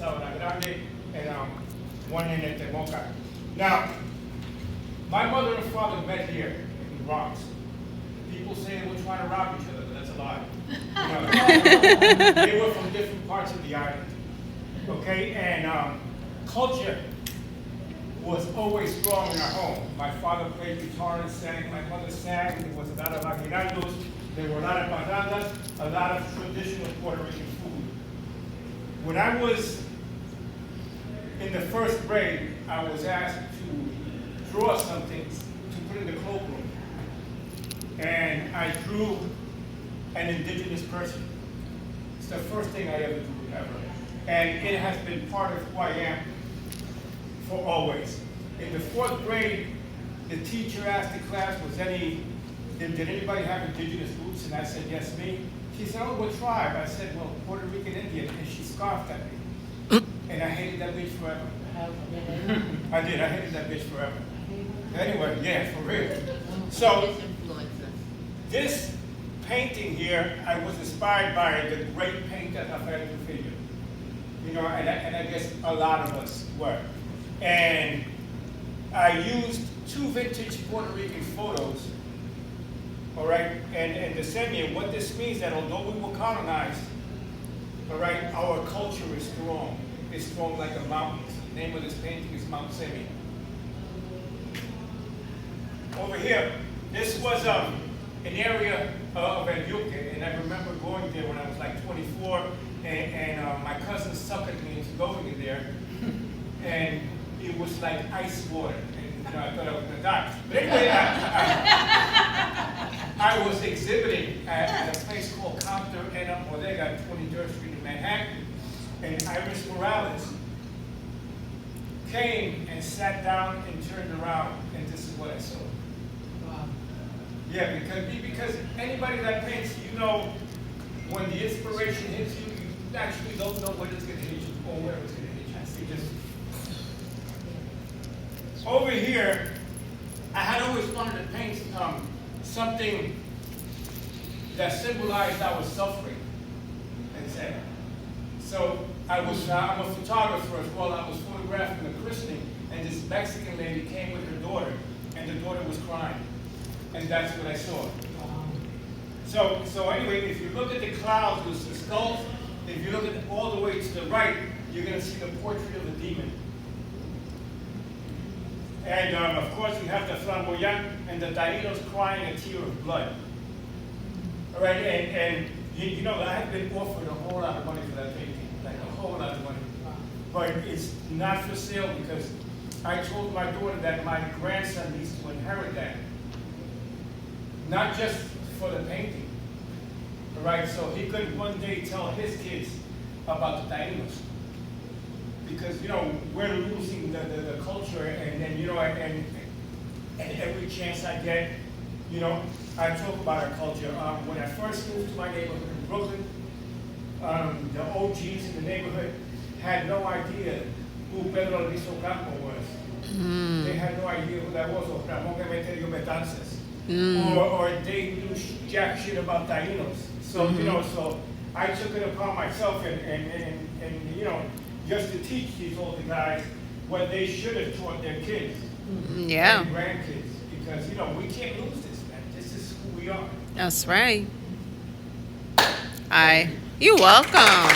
Sabana Grande, and one in Temoca. Now, my mother and father met here in the Bronx. People say they were trying to rob each other, but that's a lie. They were from different parts of the island. Okay, and culture was always strong in our home. My father played guitar and sang, my mother sang, there was a lot of aguinaldos, there were a lot of parrandas, a lot of traditional Puerto Rican food. When I was in the first grade, I was asked to draw something to put in the cloakroom. And I drew an indigenous person. It's the first thing I ever drew ever. And it has been part of who I am for always. In the fourth grade, the teacher asked the class, did anybody have indigenous roots? And I said, yes, me. She said, oh, what tribe? I said, well, Puerto Rican Indian. And she scoffed at me. And I hated that bitch forever. I did, I hated that bitch forever. Anyway, yeah, for real. So, this painting here, I was inspired by the great painter Rafael Trujillo. And I guess a lot of us were. And I used 2 vintage Puerto Rican photos, all right, and the semi. What this means that although we were colonized, all right, our culture is strong. It's strong like a mountain. The name of this painting is Mount Semi. Over here, this was an area of Areizga, and I remember going there when I was like 24, and my cousin suckered me into going in there, and it was like ice water, and I thought I was going to die. But anyway, I was exhibiting at a place called Compton and Bodega at 23rd Street in Manhattan, and Iris Morales came and sat down and turned around, and this is what I saw. Wow. Yeah, because anybody that paints, when the inspiration hits you, you actually don't know when it's going to hit you or where it's going to hit you. You just over here, I had always wanted to paint something that symbolized our suffering. So I'm a photographer as well. I was photographing a christening, and this Mexican lady came with her daughter, and the daughter was crying, and that's what I saw. So anyway, if you look at the clouds with the skulls, if you look at all the way to the right, you're going to see the portrait of a demon. And of course, we have the flamboyant and the Tainos crying a tear of blood. All right, and I have been offered a whole lot of money for that painting, like a whole lot of money. But it's not for sale because I told my daughter that my grandson needs to inherit that. Not just for the painting, all right? So he could one day tell his kids about the Tainos. Because, we're losing the culture, and every chance I get, I talk about our culture. When I first moved to my neighborhood in Brooklyn, the OGs in the neighborhood had no idea who Pedro Alviso Campo was. They had no idea who that was, or Ramon Emeterio Betances. Or they knew jack shit about Tainos. So, so I took it upon myself and just to teach these older guys what they should have taught their kids. Yeah. And grandkids. Because, we can't lose this, man. This is who we are. That's right. You're welcome.